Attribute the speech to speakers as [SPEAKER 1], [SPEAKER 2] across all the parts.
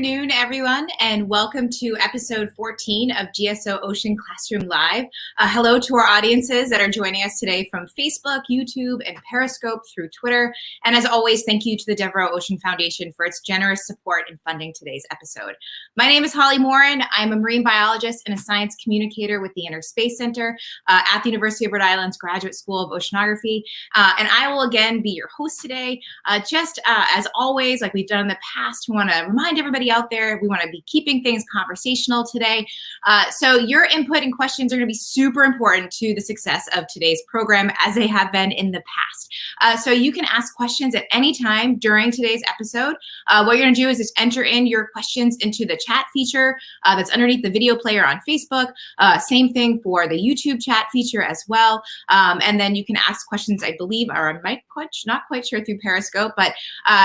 [SPEAKER 1] afternoon, everyone, and welcome to episode 14 of GSO Ocean Classroom Live. Hello to our audiences that are joining us today from Facebook, YouTube, and Periscope through Twitter. And as always, thank you to the Devereux Ocean Foundation for its generous support in funding today's episode. My name is Holly Morin. I'm a marine biologist and a science communicator with the Space Center at the University of Rhode Island's Graduate School of Oceanography. And I will again be your host today. As always, like we've done in the past, we want to remind everybody out there, we want to be keeping things conversational today. So your input and questions are going to be super important to the success of today's program, as they have been in the past. So you can ask questions at any time during today's episode. What you're going to do is just enter in your questions into the chat feature that's underneath the video player on Facebook. Same thing for the YouTube chat feature as well. And then you can ask questions, I believe, I'm not quite sure through Periscope, but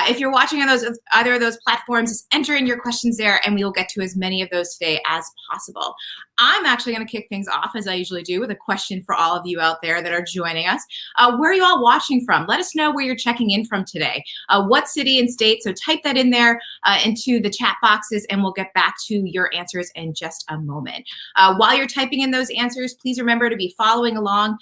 [SPEAKER 1] if you're watching on either of those platforms, just enter in your questions there and we will get to as many of those today as possible. I'm actually going to kick things off, as I usually do, with a question for all of you out there that are joining us. Where are you all watching from? Let us know where you're checking in from today. What city and state? So type that in there into the chat boxes and we'll get back to your answers in just a moment. While you're typing in those answers, please remember to be following along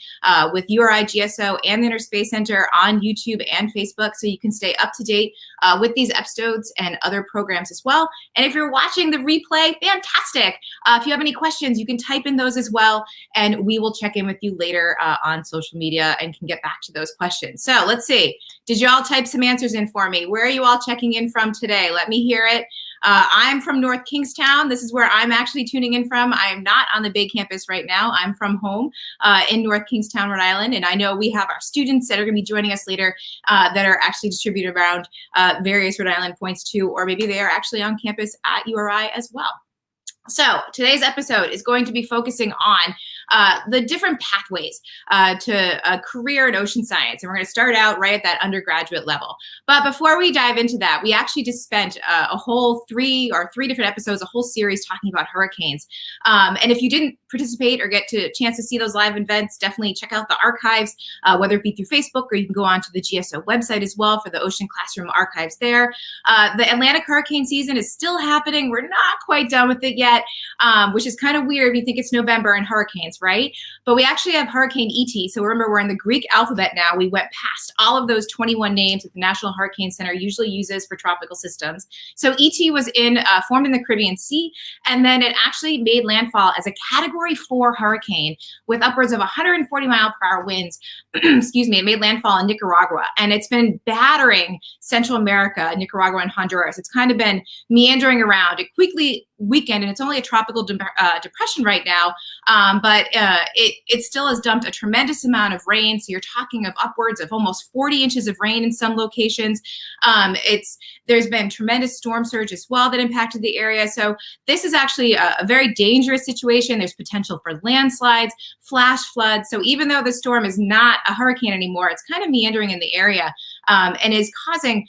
[SPEAKER 1] with URI GSO and the Space Center on YouTube and Facebook so you can stay up to date with these episodes and other programs as well. And if you're watching the replay, fantastic. If you have any questions, you can type in those as well, and we will check in with you later on social media and can get back to those questions. So let's see. Did you all type some answers in for me? Where are you all checking in from today? Let me hear it. I'm from North Kingstown. This is where I'm actually tuning in from. I am not on the big campus right now. I'm from home in North Kingstown, Rhode Island. And I know we have our students that are going to be joining us later that are actually distributed around various Rhode Island points too, or maybe they are actually on campus at URI as well. So today's episode is going to be focusing on the different pathways to a career in ocean science. And we're going to start out right at that undergraduate level. But before we dive into that, we actually just spent a whole three different episodes, a whole series talking about hurricanes. And if you didn't participate or get a chance to see those live events, definitely check out the archives, whether it be through Facebook or you can go on to the GSO website as well for the Ocean Classroom archives there. The Atlantic hurricane season is still happening. We're not quite done with it yet. Which is kind of weird when you think it's November and hurricanes, right? But we actually have Hurricane ET. So remember, we're in the Greek alphabet now. We went past all of those 21 names that the National Hurricane Center usually uses for tropical systems. So ET was formed in the Caribbean Sea, and then it actually made landfall as a Category 4 hurricane with upwards of 140 mile per hour winds. Excuse me, it made landfall in Nicaragua, and it's been battering Central America, Nicaragua, and Honduras. It's kind of been meandering around. It quickly weekend, and it's only a tropical depression right now, but it still has dumped a tremendous amount of rain. So you're talking of upwards of almost 40 inches of rain in some locations. There's been tremendous storm surge as well that impacted the area. So this is actually a very dangerous situation. There's potential for landslides, flash floods. So even though the storm is not a hurricane anymore, it's kind of meandering in the area and is causing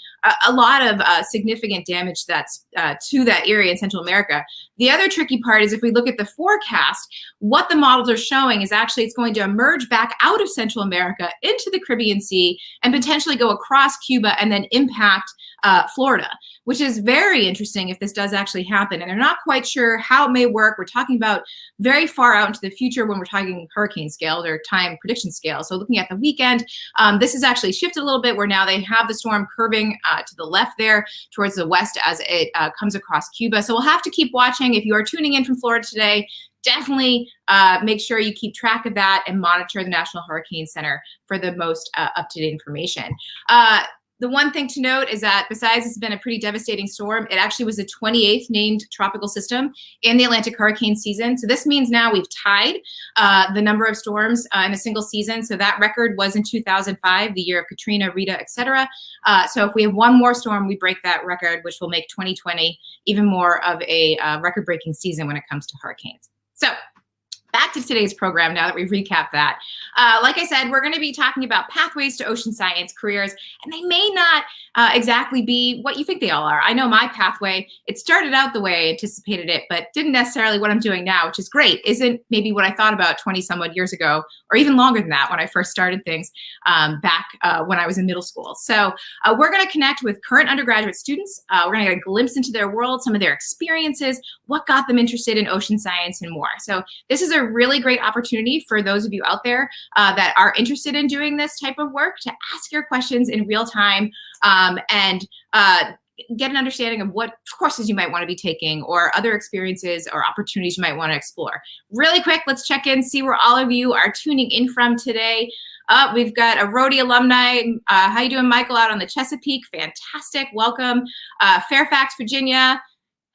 [SPEAKER 1] a lot of significant damage to that area in Central America. The other tricky part is if we look at the forecast, what the models are showing is actually it's going to emerge back out of Central America into the Caribbean Sea and potentially go across Cuba and then impact Florida, which is very interesting if this does actually happen. And they're not quite sure how it may work. We're talking about very far out into the future when we're talking hurricane scale or time prediction scale. So looking at the weekend, this has actually shifted a little bit where now they have the storm curving to the left there towards the west as it comes across Cuba. So we'll have to keep watching. If you are tuning in from Florida today, definitely make sure you keep track of that and monitor the National Hurricane Center for the most up-to-date information. The one thing to note is that besides it's been a pretty devastating storm, it actually was the 28th named tropical system in the Atlantic hurricane season. So this means now we've tied the number of storms in a single season. So that record was in 2005, the year of Katrina, Rita, etc. So if we have one more storm, we break that record, which will make 2020 even more of a record-breaking season when it comes to hurricanes. So back to today's program now that we've recapped that. Like I said, we're going to be talking about pathways to ocean science careers, and they may not exactly be what you think they all are. I know my pathway, it started out the way I anticipated it, but didn't necessarily what I'm doing now, which is great. Isn't maybe what I thought about 20 some odd years ago, or even longer than that when I first started things back when I was in middle school. So we're going to connect with current undergraduate students. We're going to get a glimpse into their world, some of their experiences, what got them interested in ocean science, and more. So this is a really great opportunity for those of you out there that are interested in doing this type of work to ask your questions in real time and get an understanding of what courses you might want to be taking or other experiences or opportunities you might want to explore. Really quick, let's check in, see where all of you are tuning in from today. We've got a Rhody alumni. How you doing, Michael, out on the Chesapeake? Fantastic. Welcome. Fairfax, Virginia.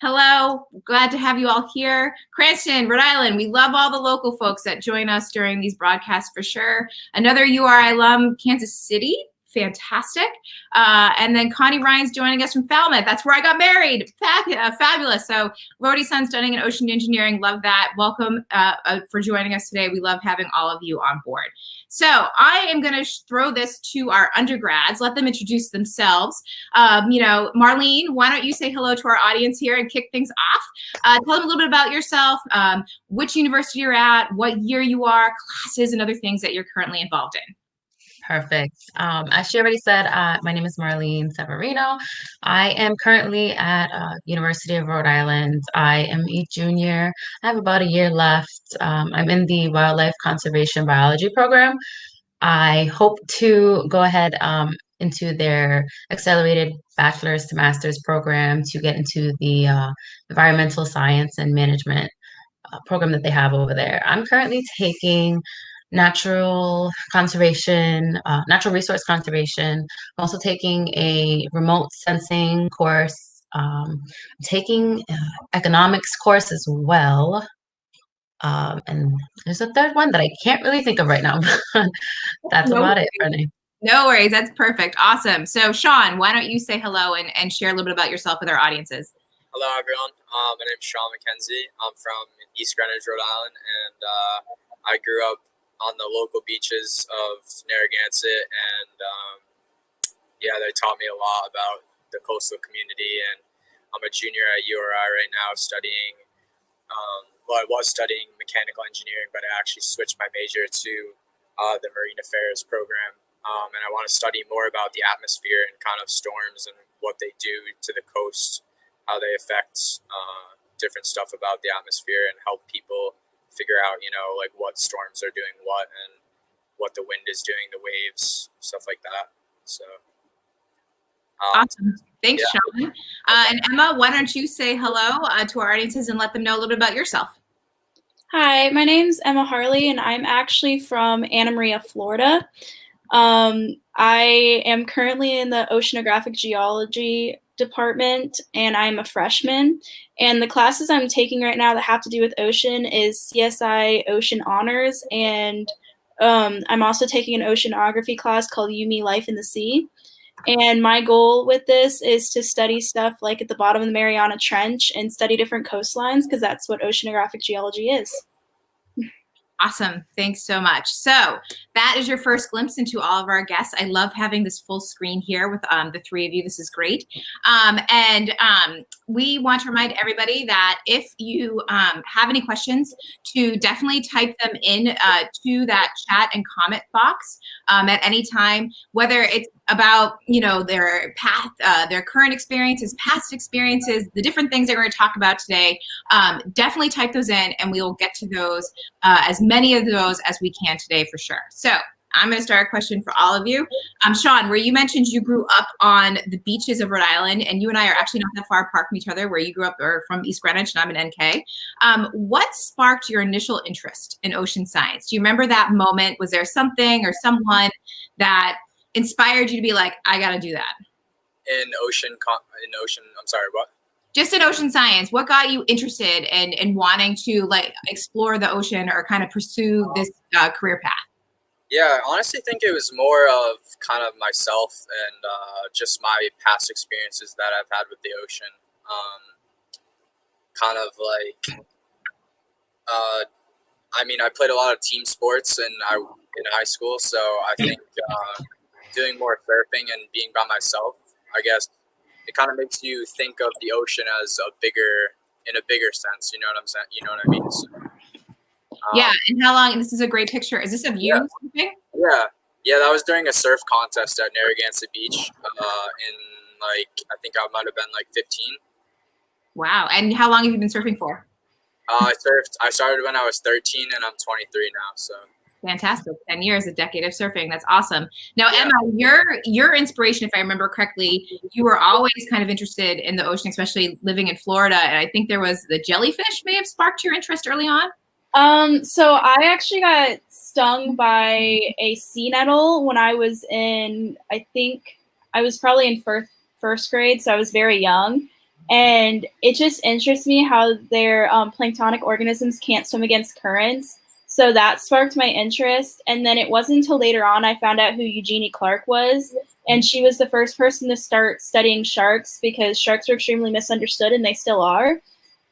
[SPEAKER 1] Hello. Glad to have you all here. Cranston, Rhode Island. We love all the local folks that join us during these broadcasts for sure. Another URI alum, Kansas City. Fantastic. And then Connie Ryan's joining us from Falmouth. That's where I got married. Fabulous. So Rhody's son studying in ocean engineering. Love that. Welcome for joining us today. We love having all of you on board. So I am going to throw this to our undergrads, let them introduce themselves. Marlene, why don't you say hello to our audience here and kick things off? Tell them a little bit about yourself, which university you're at, what year you are, classes, and other things that you're currently involved in.
[SPEAKER 2] Perfect. As she already said, my name is Marlene Severino. I am currently at University of Rhode Island. I am a junior. I have about a year left. I'm in the Wildlife Conservation Biology program. I hope to go ahead into their accelerated bachelor's to master's program to get into the environmental science and management program that they have over there. I'm currently taking natural conservation, natural resource conservation. I'm also taking a remote sensing course. Taking economics course as well. And there's a third one that I can't really think of right now. That's about it for me.
[SPEAKER 1] No worries. That's perfect. Awesome. So Sean, why don't you say hello and share a little bit about yourself with our audiences?
[SPEAKER 3] Hello, everyone. My name is Sean Mckenzie. I'm from East Greenwich, Rhode Island, and I grew up on the local beaches of Narragansett, and they taught me a lot about the coastal community. And I'm a junior at URI right now, studying. I was studying mechanical engineering, but I actually switched my major to the marine affairs program, and I want to study more about the atmosphere and kind of storms and what they do to the coast, how they affect different stuff about the atmosphere, and help people figure out, like what storms are doing what and what the wind is doing, the waves, stuff like that. So.
[SPEAKER 1] Awesome. Thanks, yeah. Sean. And Emma, why don't you say hello to our audiences and let them know a little bit about yourself?
[SPEAKER 4] Hi, my name's Emma Harley, and I'm actually from Anna Maria, Florida. I am currently in the oceanographic geology department, and I'm a freshman. And the classes I'm taking right now that have to do with ocean is CSI Ocean Honors, and I'm also taking an oceanography class called You Life in the Sea. And my goal with this is to study stuff like at the bottom of the Mariana Trench and study different coastlines, because that's what oceanographic geology is.
[SPEAKER 1] Awesome. Thanks so much. So that is your first glimpse into all of our guests. I love having this full screen here with the three of you. This is great. We want to remind everybody that if you have any questions, to definitely type them in to that chat and comment box at any time, whether it's about their path, their current experiences, past experiences, the different things that we're going to talk about today. Definitely type those in, and we will get to those, as many of those as we can today for sure. So I'm going to start a question for all of you. Sean, where you mentioned you grew up on the beaches of Rhode Island, and you and I are actually not that far apart from each other, where you grew up or from East Greenwich and I'm an NK. What sparked your initial interest in ocean science? Do you remember that moment? Was there something or someone that inspired you to be like, I got to do that?
[SPEAKER 3] I'm sorry, what?
[SPEAKER 1] Just in ocean science, what got you interested in wanting to explore the ocean or kind of pursue this career path?
[SPEAKER 3] Yeah, I honestly think it was more of kind of myself and just my past experiences that I've had with the ocean. I mean, I played a lot of team sports in high school, so I think doing more surfing and being by myself, I guess, it kind of makes you think of the ocean as in a bigger sense. You know what I'm saying? You know what I mean? So,
[SPEAKER 1] yeah. And how long? This is a great picture. Is this of you surfing?
[SPEAKER 3] Yeah. That was during a surf contest at Narragansett Beach. In I think I might have been 15.
[SPEAKER 1] Wow. And how long have you been surfing for?
[SPEAKER 3] I started when I was 13, and I'm 23 now. So
[SPEAKER 1] fantastic. 10 years, a decade of surfing. That's awesome. Now, Emma, your inspiration, if I remember correctly, you were always kind of interested in the ocean, especially living in Florida. And I think there was the jellyfish may have sparked your interest early on.
[SPEAKER 4] So I actually got stung by a sea nettle when I was I think I was probably in first grade, so I was very young. And it just interests me how their planktonic organisms can't swim against currents. So that sparked my interest. And then it wasn't until later on I found out who Eugenie Clark was. And she was the first person to start studying sharks because sharks were extremely misunderstood, and they still are.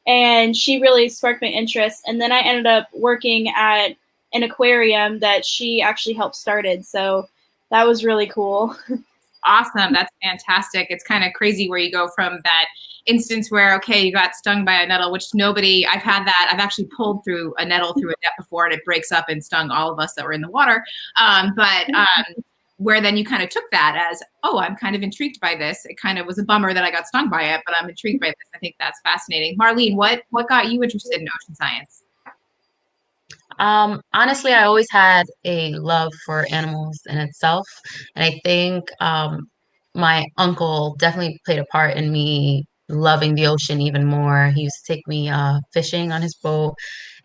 [SPEAKER 4] And she really sparked my interest. And then I ended up working at an aquarium that she actually helped started. So that was really cool.
[SPEAKER 1] Awesome. That's fantastic. It's kind of crazy where you go from that instance where, okay, you got stung by a nettle, which I've had that. I've actually pulled through a nettle through a net before, and it breaks up and stung all of us that were in the water. Where then you kind of took that as, oh, I'm kind of intrigued by this. It kind of was a bummer that I got stung by it, but I'm intrigued by this. I think that's fascinating. Marlene, what got you interested in ocean science?
[SPEAKER 2] Honestly, I always had a love for animals in itself. And I think my uncle definitely played a part in me loving the ocean even more. He used to take me fishing on his boat.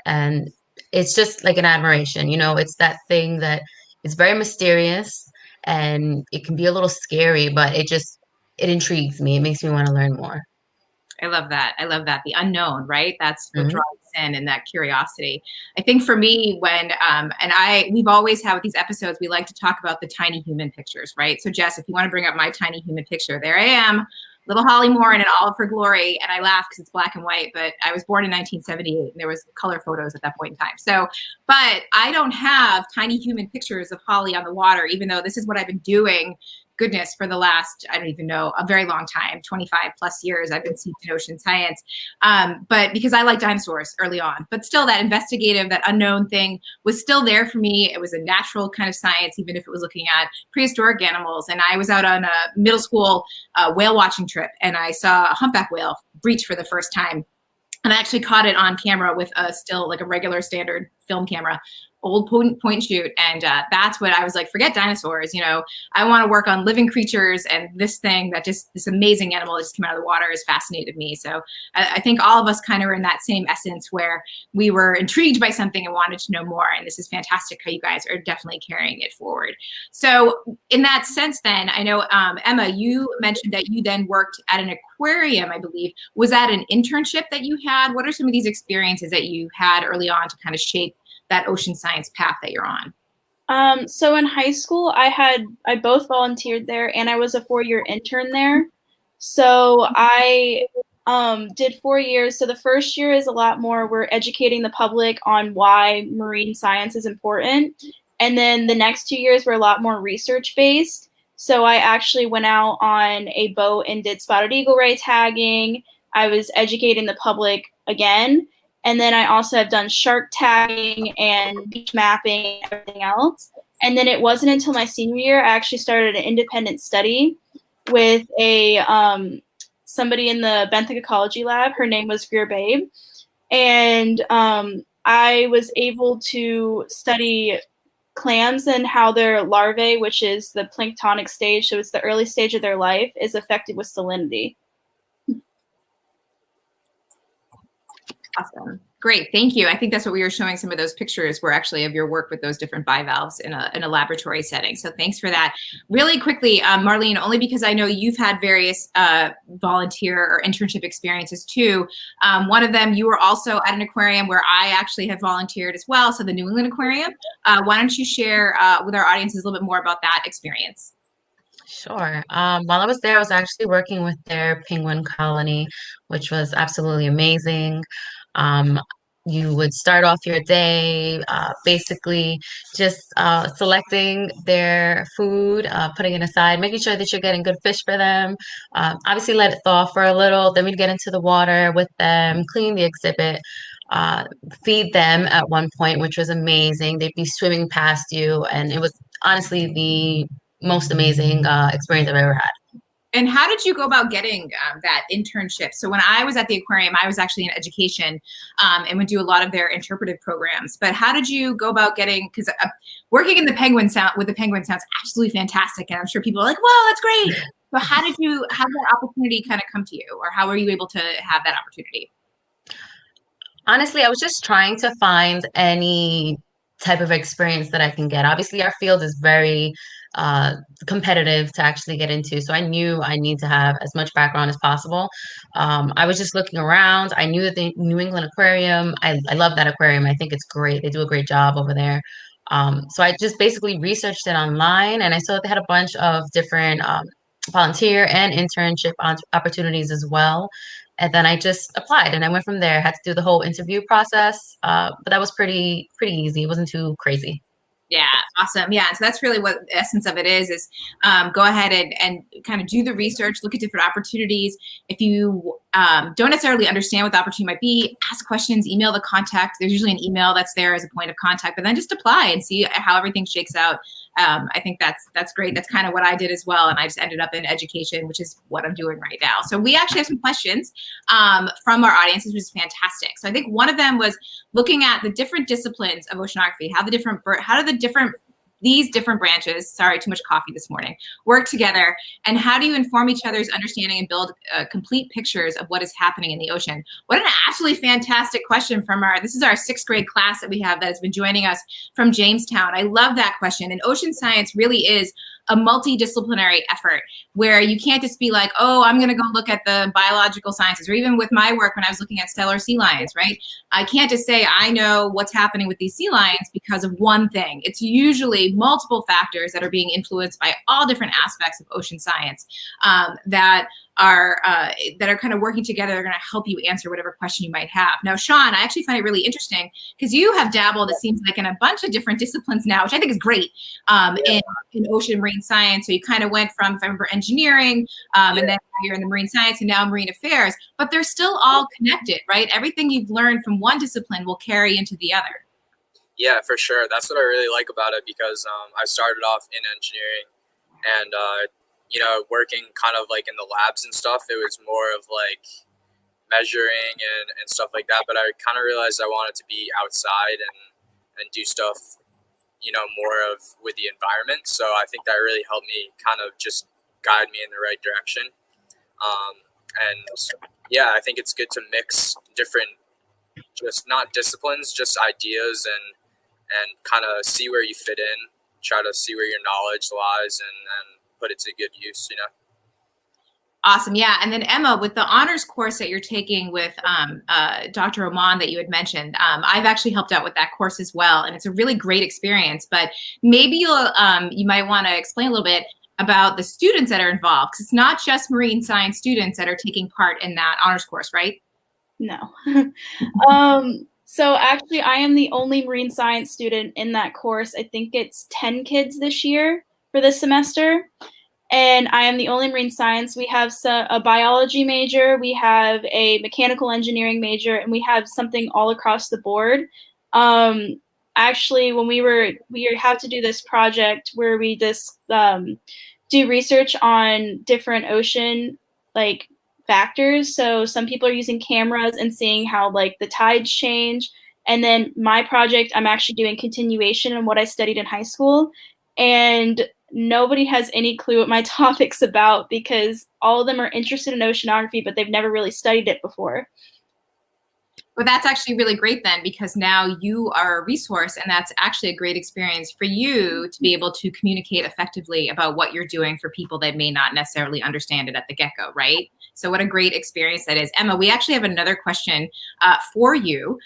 [SPEAKER 2] And it's just like an admiration, it's that thing that it's very mysterious and it can be a little scary, but it intrigues me. It makes me want to learn more.
[SPEAKER 1] I love that. The unknown, right? That's what draws us in, and that curiosity. I think for me, we've always had with these episodes, we like to talk about the tiny human pictures, right? So Jess, if you want to bring up my tiny human picture, there I am, little Holly Morin in all of her glory. And I laugh because it's black and white, but I was born in 1978 and there was color photos at that point in time. So, but I don't have tiny human pictures of Holly on the water, even though this is what I've been doing, goodness, for the last, I don't even know, a very long time, 25 plus years, I've been steeped in ocean science. But because I like dinosaurs early on, but still that investigative, that unknown thing was still there for me. It was a natural kind of science, even if it was looking at prehistoric animals. And I was out on a middle school whale watching trip, and I saw a humpback whale breach for the first time. And I actually caught it on camera with still like a regular standard film camera, old point and shoot. And that's what I was like, forget dinosaurs. I want to work on living creatures, and this thing this amazing animal that just came out of the water has fascinated me. So I think all of us kind of are in that same essence where we were intrigued by something and wanted to know more. And this is fantastic how you guys are definitely carrying it forward. So in that sense, then, I know, Emma, you mentioned that you then worked at an aquarium, I believe. Was that an internship that you had? What are some of these experiences that you had early on to kind of shape that ocean science path that you're on?
[SPEAKER 4] So in high school, I both volunteered there, and I was a 4-year intern there. So I did 4 years. So the first year is a lot more, we're educating the public on why marine science is important. And then the next 2 years were a lot more research based. So I actually went out on a boat and did spotted eagle ray tagging. I was educating the public again. And then I also have done shark tagging and beach mapping and everything else. And then it wasn't until my senior year I actually started an independent study with somebody in the benthic ecology lab. Her name was Greer Babe. And I was able to study clams and how their larvae, which is the planktonic stage, so it's the early stage of their life, is affected with salinity.
[SPEAKER 1] Awesome. Great. Thank you. I think that's what we were showing. Some of those pictures were actually of your work with those different bivalves in a laboratory setting. So thanks for that. Really quickly, Marlene, only because I know you've had various volunteer or internship experiences too. One of them, you were also at an aquarium where I actually have volunteered as well. So the New England Aquarium. Why don't you share with our audiences a little bit more about that experience?
[SPEAKER 2] Sure. While I was there, I was actually working with their penguin colony, which was absolutely amazing. you would start off your day basically just selecting their food, putting it aside, making sure that you're getting good fish for them. Obviously, let it thaw for a little. Then we'd get into the water with them, clean the exhibit, uh, feed them at one point, which was amazing. They'd be swimming past you, and it was honestly the most amazing experience I've ever had.
[SPEAKER 1] And how did you go about getting that internship? So when I was at the aquarium, I was actually in education and would do a lot of their interpretive programs. But how did you go about getting, because working in the penguin sound with the penguin sounds absolutely fantastic. And I'm sure people are like, well, that's great. But how did you have that opportunity kind of come to you? Or how were you able to have that opportunity?
[SPEAKER 2] Honestly, I was just trying to find any type of experience that I can get. Obviously, our field is very uh, competitive to actually get into. So I knew I need to have as much background as possible. I was just looking around. I knew that the New England Aquarium, I love that aquarium. I think it's great. They do a great job over there. So I just basically researched it online and I saw that they had a bunch of different volunteer and internship opportunities as well. And then I just applied and I went from there. I had to do the whole interview process, but that was pretty easy. It wasn't too crazy.
[SPEAKER 1] Yeah, awesome. Yeah, so that's really what the essence of it is go ahead and kind of do the research, look at different opportunities. If you don't necessarily understand what the opportunity might be, ask questions, email the contact. There's usually an email that's there as a point of contact, but then just apply and see how everything shakes out. I think that's great. That's kind of what I did as well. And I just ended up in education, which is what I'm doing right now. So we actually have some questions from our audiences, which is fantastic. So I think one of them was looking at the different disciplines of oceanography, how these different branches, sorry, too much coffee this morning, work together, and how do you inform each other's understanding and build complete pictures of what is happening in the ocean? What an absolutely fantastic question from this is our 6th grade class that we have that has been joining us from Jamestown. I love that question. And ocean science really is a multidisciplinary effort where you can't just be like, oh, I'm going to go look at the biological sciences, or even with my work when I was looking at stellar sea lions, right? I can't just say I know what's happening with these sea lions because of one thing. It's usually multiple factors that are being influenced by all different aspects of ocean science that are kind of working together. They're going to help you answer whatever question you might have. Now, Sean, I actually find it really interesting because you have dabbled, it seems like, in a bunch of different disciplines now, which I think is great in ocean marine science. So you kind of went from, if I remember, engineering, and then you're in the marine science and now marine affairs, but they're still all connected, right? Everything you've learned from one discipline will carry into the other.
[SPEAKER 3] Yeah, for sure. That's what I really like about it because I started off in engineering and working kind of like in the labs and stuff. It was more of like measuring and stuff like that. But I kind of realized I wanted to be outside and do stuff, more of with the environment. So I think that really helped me kind of just guide me in the right direction. I think it's good to mix different, just not disciplines, just ideas and kind of see where you fit in, try to see where your knowledge lies and put it to good use,
[SPEAKER 1] Awesome. Yeah. And then Emma, with the honors course that you're taking with Dr. Oman that you had mentioned, I've actually helped out with that course as well. And it's a really great experience, but maybe you might want to explain a little bit about the students that are involved, because it's not just marine science students that are taking part in that honors course, right?
[SPEAKER 4] No. So actually, I am the only marine science student in that course. I think it's 10 kids this year for this semester. And I am the only marine science. We have a biology major, we have a mechanical engineering major, and we have something all across the board. Actually, when we have to do this project where we just do research on different ocean factors. So some people are using cameras and seeing how the tides change. And then my project, I'm actually doing continuation on what I studied in high school. And nobody has any clue what my topic's about because all of them are interested in oceanography, but they've never really studied it before.
[SPEAKER 1] But that's actually really great then, because now you are a resource, and that's actually a great experience for you to be able to communicate effectively about what you're doing for people that may not necessarily understand it at the get-go, right? So what a great experience that is. Emma, we actually have another question for you.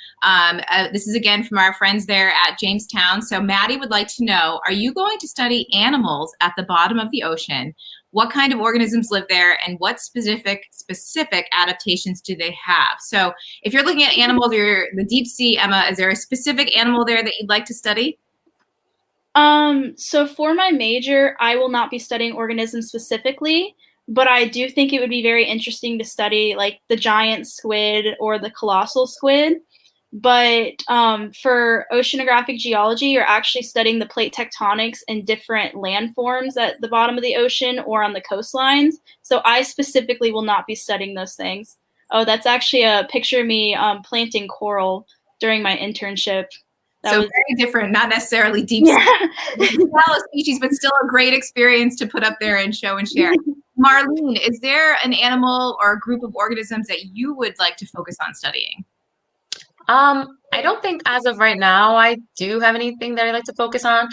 [SPEAKER 1] This is again from our friends there at Jamestown. So Maddie would like to know, are you going to study animals at the bottom of the ocean? what kind of organisms live there, and what specific adaptations do they have? So if you're looking at animals or the deep sea, Emma, is there a specific animal there that you'd like to study?
[SPEAKER 4] So for my major, I will not be studying organisms specifically, but I do think it would be very interesting to study like the giant squid or the colossal squid. But for oceanographic geology, you're actually studying the plate tectonics and different landforms at the bottom of the ocean or on the coastlines. So I specifically will not be studying those things. Oh, that's actually a picture of me planting coral during my internship.
[SPEAKER 1] That was very different, not necessarily deep species, but still a great experience to put up there and show and share. Marlene, is there an animal or a group of organisms that you would like to focus on studying?
[SPEAKER 2] I don't think as of right now I do have anything that I like to focus on.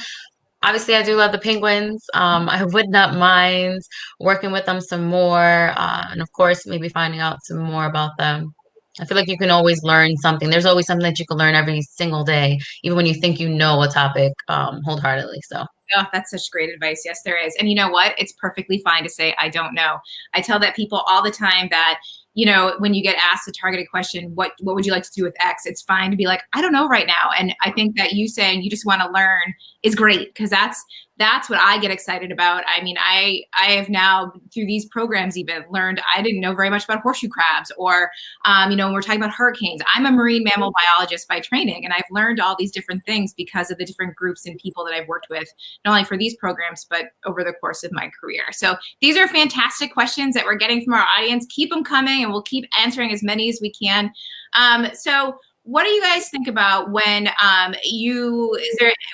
[SPEAKER 2] Obviously, I do love the penguins. I would not mind working with them some more, and of course, maybe finding out some more about them. I feel like you can always learn something. There's always something that you can learn every single day, even when you think you know a topic wholeheartedly. So.
[SPEAKER 1] Oh, that's such great advice. Yes, there is. And you know what? It's perfectly fine to say, I don't know. I tell that people all the time that, you know, when you get asked a targeted question, what would you like to do with X? It's fine to be like, I don't know right now. And I think that you saying you just want to learn is great, because that's what I get excited about. I mean, I have now through these programs even learned I didn't know very much about horseshoe crabs, or you know, when we're talking about hurricanes. I'm a marine mammal biologist by training, and I've learned all these different things because of the different groups and people that I've worked with, not only for these programs, but over the course of my career. So these are fantastic questions that we're getting from our audience. Keep them coming, and we'll keep answering as many as we can. So what do you guys think about when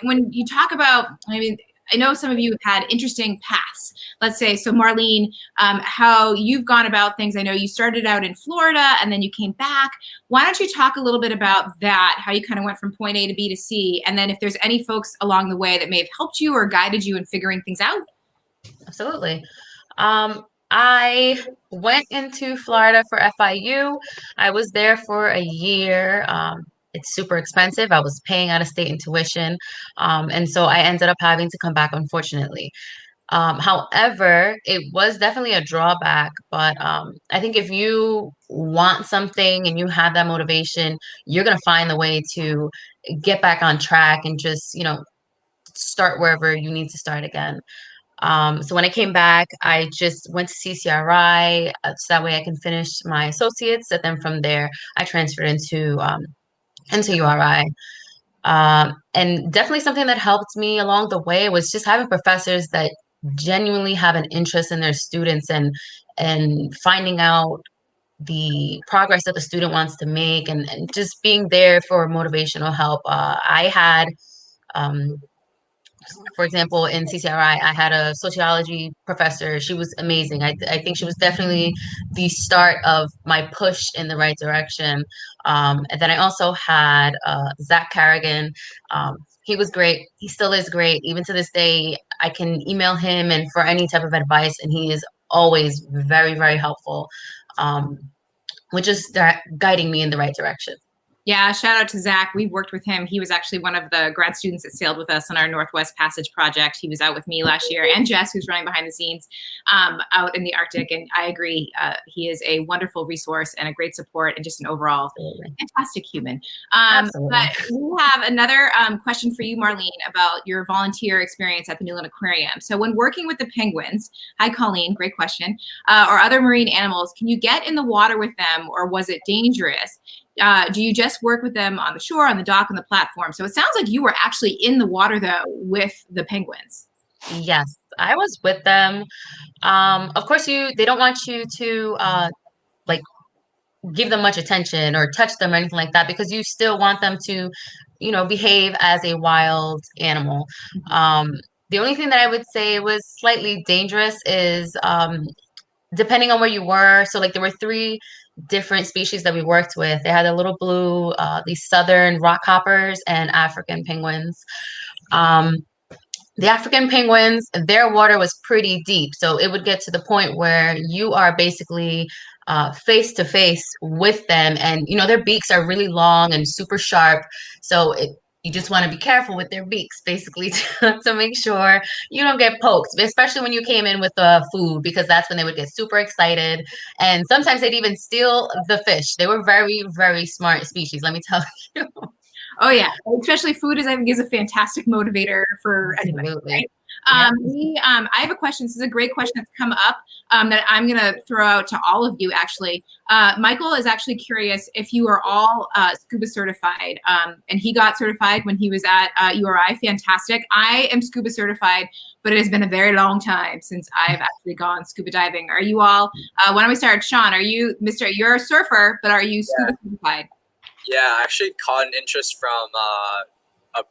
[SPEAKER 1] when you talk about, I mean, I know some of you have had interesting paths, let's say. So Marlene, how you've gone about things. I know you started out in Florida and then you came back. Why don't you talk a little bit about that, how you kind of went from point A to B to C, and then if there's any folks along the way that may have helped you or guided you in figuring things out?
[SPEAKER 2] Absolutely. I went into Florida for FIU. I was there for a year. It's super expensive. I was paying out of state in tuition. And so I ended up having to come back, unfortunately. However, it was definitely a drawback, but I think if you want something and you have that motivation, you're going to find the way to get back on track and just, you know, start wherever you need to start again. So when I came back, I just went to CCRI, so that way I can finish my associates. And then from there, I transferred into URI. And definitely something that helped me along the way was just having professors that genuinely have an interest in their students and finding out the progress that the student wants to make, and just being there for motivational help. I had for example, in CCRI, I had a sociology professor. She was amazing. I think she was definitely the start of my push in the right direction. And then I also had Zach Carrigan. He was great. He still is great. Even to this day, I can email him and for any type of advice, and he is always very, very helpful, which is guiding me in the right direction.
[SPEAKER 1] Yeah, shout out to Zach. We've worked with him. He was actually one of the grad students that sailed with us on our Northwest Passage project. He was out with me last year, and Jess, who's running behind the scenes out in the Arctic. And I agree, he is a wonderful resource and a great support and just an overall fantastic human. But we have another question for you, Marlene, about your volunteer experience at the Newland Aquarium. So when working with the penguins, hi Colleen, great question, or other marine animals, can you get in the water with them, or was it dangerous? Do you just work with them on the shore, on the dock, on the platform? So it sounds like you were actually in the water, though, with the penguins.
[SPEAKER 2] Yes, I was with them. Of course, they don't want you to like give them much attention or touch them or anything like that, because you still want them to, you know, behave as a wild animal. The only thing that I would say was slightly dangerous is depending on where you were. So like there were 3 different species that we worked with. They had a little blue, these southern rockhoppers, and African penguins. The African penguins, their water was pretty deep. So it would get to the point where you are basically face to face with them. And, you know, their beaks are really long and super sharp. So you just want to be careful with their beaks, basically, to make sure you don't get poked, especially when you came in with the food, because that's when they would get super excited. And sometimes they'd even steal the fish. They were very, very smart species, let me tell you.
[SPEAKER 1] Oh yeah, especially food is, I think, is a fantastic motivator for anybody.
[SPEAKER 2] Absolutely.
[SPEAKER 1] Right?
[SPEAKER 2] Yeah.
[SPEAKER 1] I have a question. This is a great question that's come up that I'm going to throw out to all of you, actually. Michael is actually curious if you are all scuba certified, and he got certified when he was at URI. Fantastic. I am scuba certified, but it has been a very long time since I've actually gone scuba diving. Are you all, why don't we start? Sean, are you, you're a surfer, but are you scuba certified?
[SPEAKER 3] Yeah, I actually caught an interest from a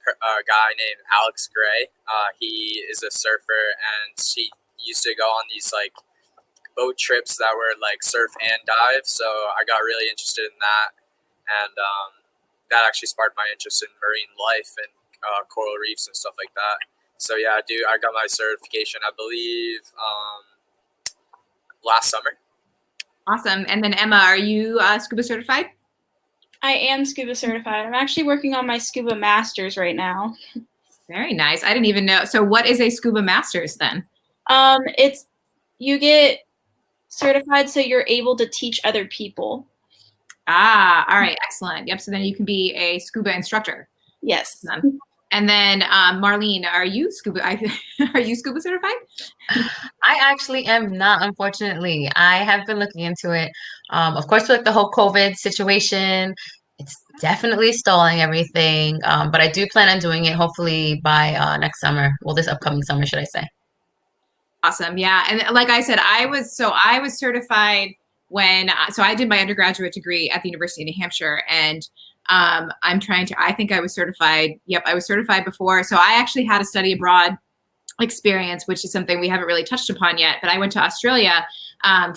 [SPEAKER 3] guy named Alex Gray. He is a surfer, and he used to go on these like boat trips that were like surf and dive. So I got really interested in that, and that actually sparked my interest in marine life and coral reefs and stuff like that. So yeah, I got my certification, I believe, last summer.
[SPEAKER 1] Awesome. And then Emma, are you scuba certified?
[SPEAKER 4] I am scuba certified. I'm actually working on my scuba masters right now.
[SPEAKER 1] Very nice. I didn't even know. So what is a scuba masters then?
[SPEAKER 4] It's, you get certified so you're able to teach other people.
[SPEAKER 1] Ah, all right. Excellent. Yep. So then you can be a scuba instructor.
[SPEAKER 4] Yes.
[SPEAKER 1] And then Marlene, are you scuba certified?
[SPEAKER 2] I actually am not, unfortunately. I have been looking into it. Of course, with the whole COVID situation, it's definitely stalling everything. But I do plan on doing it hopefully by next summer. Well, this upcoming summer, should I say.
[SPEAKER 1] Awesome. Yeah. And like I said, I was certified when, so I did my undergraduate degree at the University of New Hampshire, and I think I was certified. Yep. I was certified before. So I actually had a study abroad experience, which is something we haven't really touched upon yet, but I went to Australia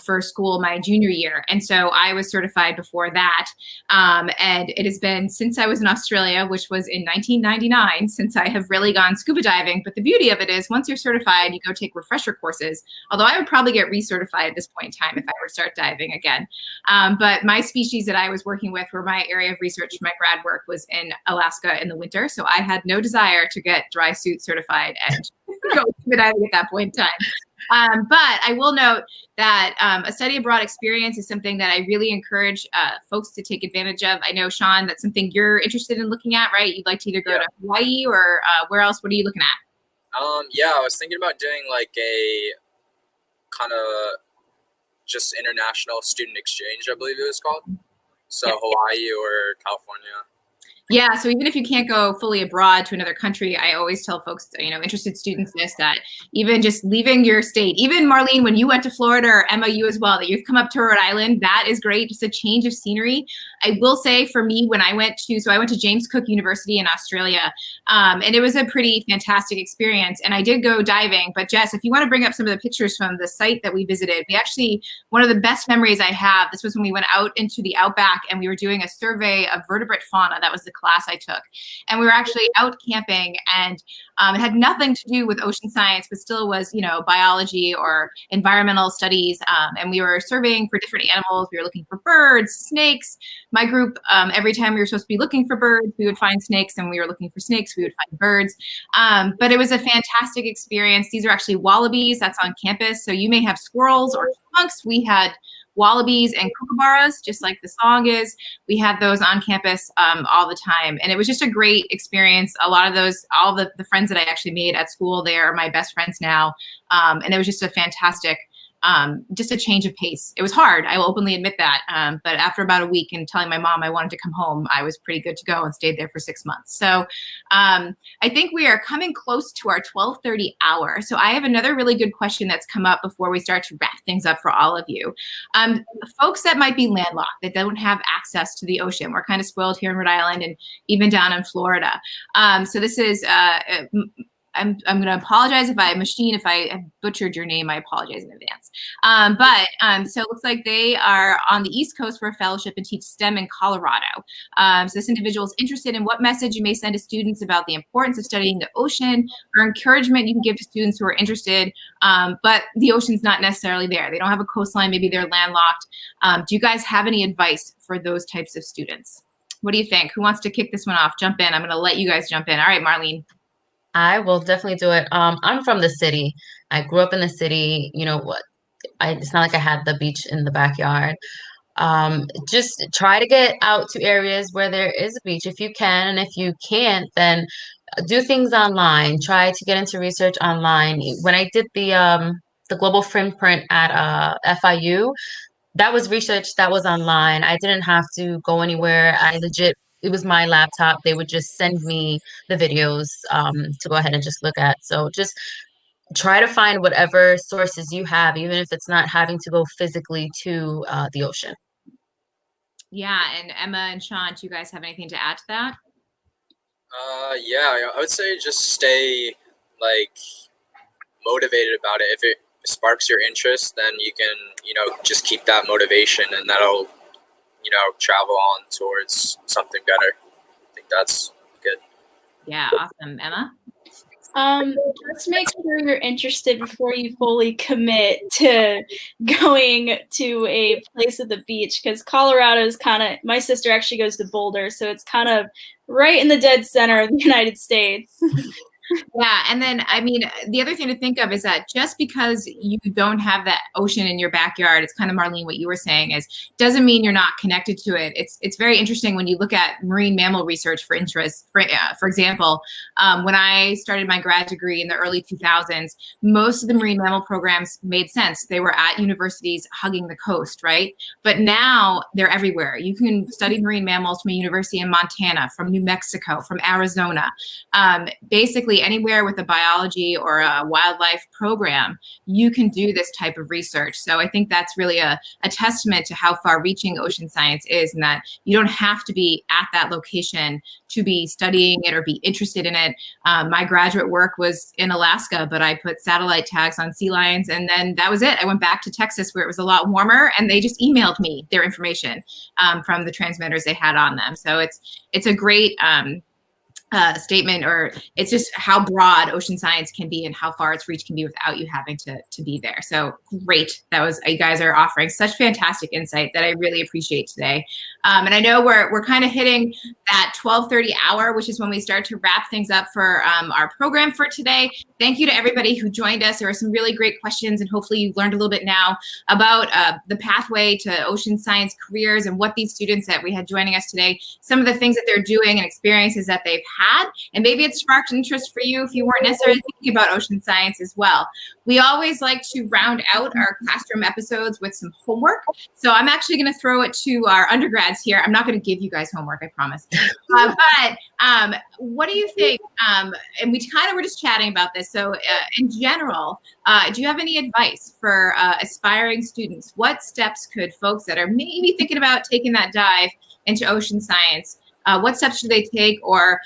[SPEAKER 1] for school my junior year. And so I was certified before that. And it has been since I was in Australia, which was in 1999, since I have really gone scuba diving. But the beauty of it is once you're certified, you go take refresher courses, although I would probably get recertified at this point in time if I were to start diving again. But my species that I was working with, where my area of research for my grad work was in Alaska in the winter. So I had no desire to get dry suit certified and go scuba diving at that point in time. But I will note that a study abroad experience is something that I really encourage folks to take advantage of. I know, Sean, that's something you're interested in looking at, right? You'd like to either go to Hawaii or where else? What are you looking at?
[SPEAKER 3] Yeah, I was thinking about doing like a kind of just international student exchange, I believe it was called. So Hawaii or California.
[SPEAKER 1] Yeah, so even if you can't go fully abroad to another country, I always tell folks, interested students this, that even just leaving your state, even Marlene, when you went to Florida, or Emma, you as well, that you've come up to Rhode Island, that is great, just a change of scenery. I will say for me, when I went to James Cook University in Australia, and it was a pretty fantastic experience, and I did go diving, but Jess, if you want to bring up some of the pictures from the site that we visited, one of the best memories I have, this was when we went out into the outback and we were doing a survey of vertebrate fauna. That was the class I took, and we were actually out camping, and it had nothing to do with ocean science, but still was, biology or environmental studies. And we were surveying for different animals. We were looking for birds, snakes. My group, every time we were supposed to be looking for birds, we would find snakes, and we were looking for snakes, we would find birds. But it was a fantastic experience. These are actually wallabies. That's on campus. So you may have squirrels or chipmunks. We had wallabies and kookaburras, just like the song is. We had those on campus all the time. And it was just a great experience. A lot of those, all the friends that I actually made at school, they are my best friends now. And it was just a fantastic, just a change of pace. It was hard, I will openly admit that. But after about a week and telling my mom I wanted to come home, I was pretty good to go and stayed there for 6 months. So I think we are coming close to our 12:30 hour. So I have another really good question that's come up before we start to wrap things up for all of you. Folks that might be landlocked, that don't have access to the ocean. We're kind of spoiled here in Rhode Island and even down in Florida. So this is I'm going to apologize if I have butchered your name. I apologize in advance. So it looks like they are on the East Coast for a fellowship and teach STEM in Colorado. So this individual is interested in what message you may send to students about the importance of studying the ocean, or encouragement you can give to students who are interested, but the ocean's not necessarily there. They don't have a coastline. Maybe they're landlocked. Do you guys have any advice for those types of students? What do you think? Who wants to kick this one off? Jump in. I'm going to let you guys jump in. All right, Marlene.
[SPEAKER 2] I will definitely do it. I'm from the city. I grew up in the city. You know what? It's not like I had the beach in the backyard. Just try to get out to areas where there is a beach if you can, and if you can't, then do things online. Try to get into research online. When I did the global footprint at FIU, that was research that was online. I didn't have to go anywhere. It was my laptop. They would just send me the videos to go ahead and just look at. So just try to find whatever sources you have, even if it's not having to go physically to the ocean.
[SPEAKER 1] Yeah, and Emma and Sean, do you guys have anything to add to that?
[SPEAKER 3] Yeah, I would say just stay like motivated about it. If it sparks your interest, then you can, just keep that motivation, and that'll, travel on towards something better. I think that's good.
[SPEAKER 1] Yeah, awesome. Emma?
[SPEAKER 4] Just make sure you're interested before you fully commit to going to a place at the beach, because Colorado is kind of, my sister actually goes to Boulder, so it's kind of right in the dead center of the United States.
[SPEAKER 1] Yeah, and then, I mean, the other thing to think of is that just because you don't have that ocean in your backyard, it's kind of, Marlene, what you were saying is, doesn't mean you're not connected to it. It's very interesting when you look at marine mammal research for interest. For example, when I started my grad degree in the early 2000s, most of the marine mammal programs made sense. They were at universities hugging the coast, right? But now they're everywhere. You can study marine mammals from a university in Montana, from New Mexico, from Arizona. Basically, anywhere with a biology or a wildlife program, you can do this type of research. So I think that's really a testament to how far-reaching ocean science is, and that you don't have to be at that location to be studying it or be interested in it. My graduate work was in Alaska, but I put satellite tags on sea lions, and then that was it. I went back to Texas where it was a lot warmer, and they just emailed me their information from the transmitters they had on them. So it's a great statement, or it's just how broad ocean science can be and how far its reach can be without you having to be there. So great. You guys are offering such fantastic insight that I really appreciate today. And I know we're kind of hitting that 12:30 hour, which is when we start to wrap things up for our program for today. Thank you to everybody who joined us. There were some really great questions, and hopefully you learned a little bit now about the pathway to ocean science careers and what these students that we had joining us today, some of the things that they're doing and experiences that they've had. And maybe it sparked interest for you if you weren't necessarily thinking about ocean science as well. We always like to round out our classroom episodes with some homework. So I'm actually going to throw it to our undergrads here. I'm not going to give you guys homework, I promise. But what do you think? And we kind of were just chatting about this. So in general, do you have any advice for aspiring students? What steps could folks that are maybe thinking about taking that dive into ocean science, what steps should they take? Or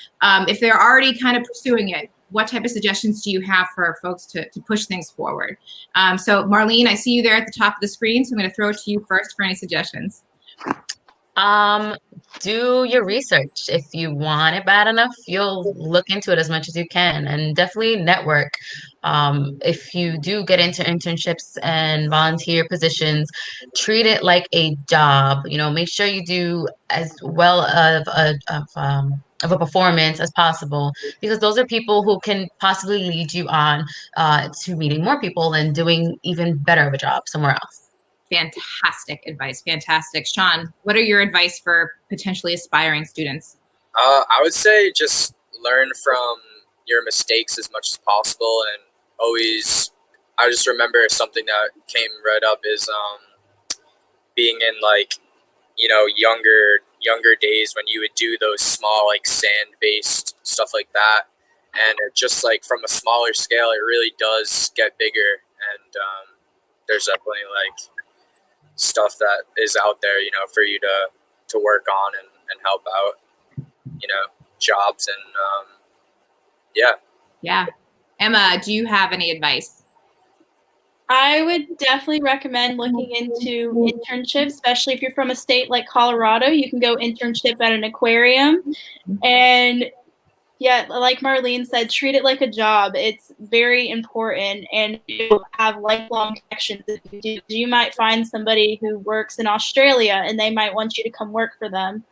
[SPEAKER 1] if they're already kind of pursuing it, what type of suggestions do you have for folks to push things forward? So Marlene, I see you there at the top of the screen, so I'm going to throw it to you first for any suggestions.
[SPEAKER 2] Do your research. If you want it bad enough, you'll look into it as much as you can, and definitely network. If you do get into internships and volunteer positions, treat it like a job. Make sure you do as well of a performance as possible, because those are people who can possibly lead you on to meeting more people and doing even better of a job somewhere else.
[SPEAKER 1] Fantastic advice. Fantastic. Sean, what are your advice for potentially aspiring students?
[SPEAKER 3] I would say just learn from your mistakes as much as possible, and always, I just remember something that came right up is being in younger days when you would do those small sand-based stuff like that, and it just from a smaller scale, it really does get bigger, and there's definitely stuff that is out there, for you to work on and help out, jobs and yeah.
[SPEAKER 1] Yeah. Emma, do you have any advice?
[SPEAKER 4] I would definitely recommend looking into internships, especially if you're from a state like Colorado. You can go internship at an aquarium. And yeah, like Marlene said, treat it like a job. It's very important, and you'll have lifelong connections if you do. You might find somebody who works in Australia, and they might want you to come work for them.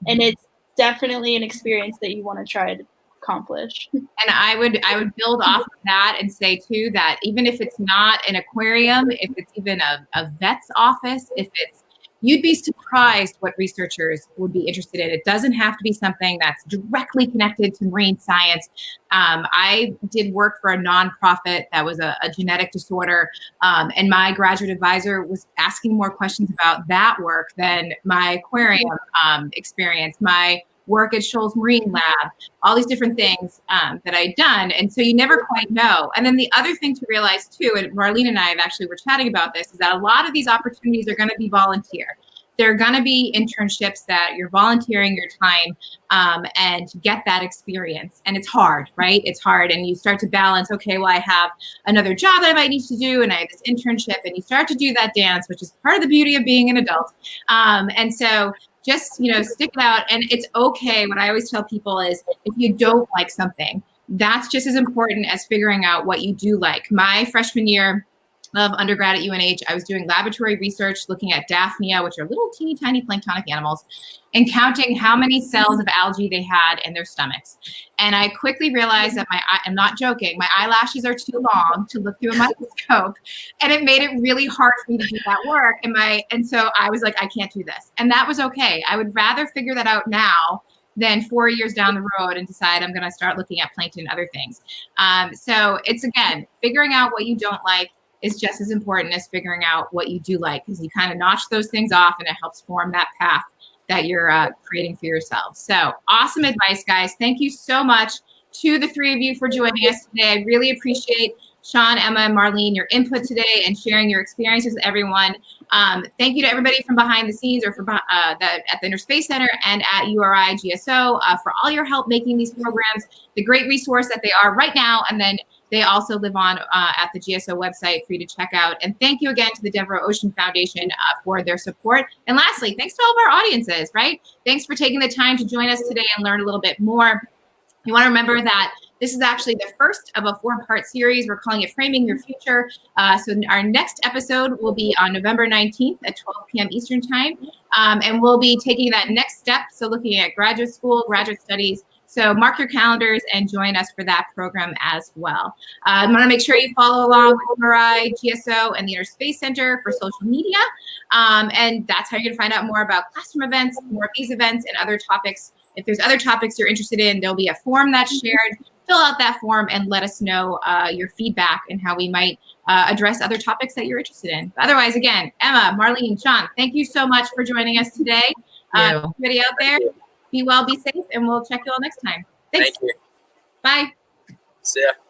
[SPEAKER 4] And it's definitely an experience that you want to try to accomplish.
[SPEAKER 1] And I would build off of that and say too that even if it's not an aquarium, if it's even a vet's office, if it's, you'd be surprised what researchers would be interested in. It doesn't have to be something that's directly connected to marine science. I did work for a nonprofit that was a genetic disorder, and my graduate advisor was asking more questions about that work than my aquarium experience, my work at Shoals Marine Lab, all these different things that I'd done. And so you never quite know. And then the other thing to realize too, and Marlene and I actually were chatting about this, is that a lot of these opportunities are going to be volunteer. They're going to be internships that you're volunteering your time and get that experience. And it's hard, right? It's hard. And you start to balance, okay, well, I have another job that I might need to do, and I have this internship, and you start to do that dance, which is part of the beauty of being an adult. And so just, stick it out. And it's okay. What I always tell people is if you don't like something, that's just as important as figuring out what you do like. My freshman year of undergrad at UNH, I was doing laboratory research looking at Daphnia, which are little teeny tiny planktonic animals, and counting how many cells of algae they had in their stomachs. And I quickly realized that I'm not joking, my eyelashes are too long to look through a microscope. And it made it really hard for me to do that work. And so I was like, I can't do this. And that was okay. I would rather figure that out now than 4 years down the road and decide I'm going to start looking at plankton and other things. So it's, again, figuring out what you don't like is just as important as figuring out what you do like, because you kind of notch those things off and it helps form that path that you're creating for yourself. So awesome advice, guys. Thank you so much to the three of you for joining us today. I really appreciate Sean, Emma, and Marlene, your input today and sharing your experiences with everyone. Thank you to everybody from behind the scenes or at the Interspace Center and at URI GSO for all your help making these programs the great resource that they are right now. And then they also live on at the GSO website for you to check out. And thank you again to the Devereux Ocean Foundation for their support. And lastly, thanks to all of our audiences, right? Thanks for taking the time to join us today and learn a little bit more. You want to remember that this is actually the first of a 4-part series. We're calling it Framing Your Future. So our next episode will be on November 19th at 12 p.m. Eastern Time. And we'll be taking that next step. So looking at graduate school, graduate studies. So mark your calendars and join us for that program as well. I want to make sure you follow along with URI, GSO, and the Interspace Center for social media. And that's how you're going to find out more about classroom events, more of these events, and other topics. If there's other topics you're interested in, there'll be a form that's shared. Fill out that form and let us know your feedback and how we might address other topics that you're interested in. But otherwise, again, Emma, Marlene, Sean, thank you so much for joining us today. Everybody out there, be well, be safe, and we'll check you all next time. Thanks.
[SPEAKER 3] Thank you.
[SPEAKER 1] Bye.
[SPEAKER 3] See ya.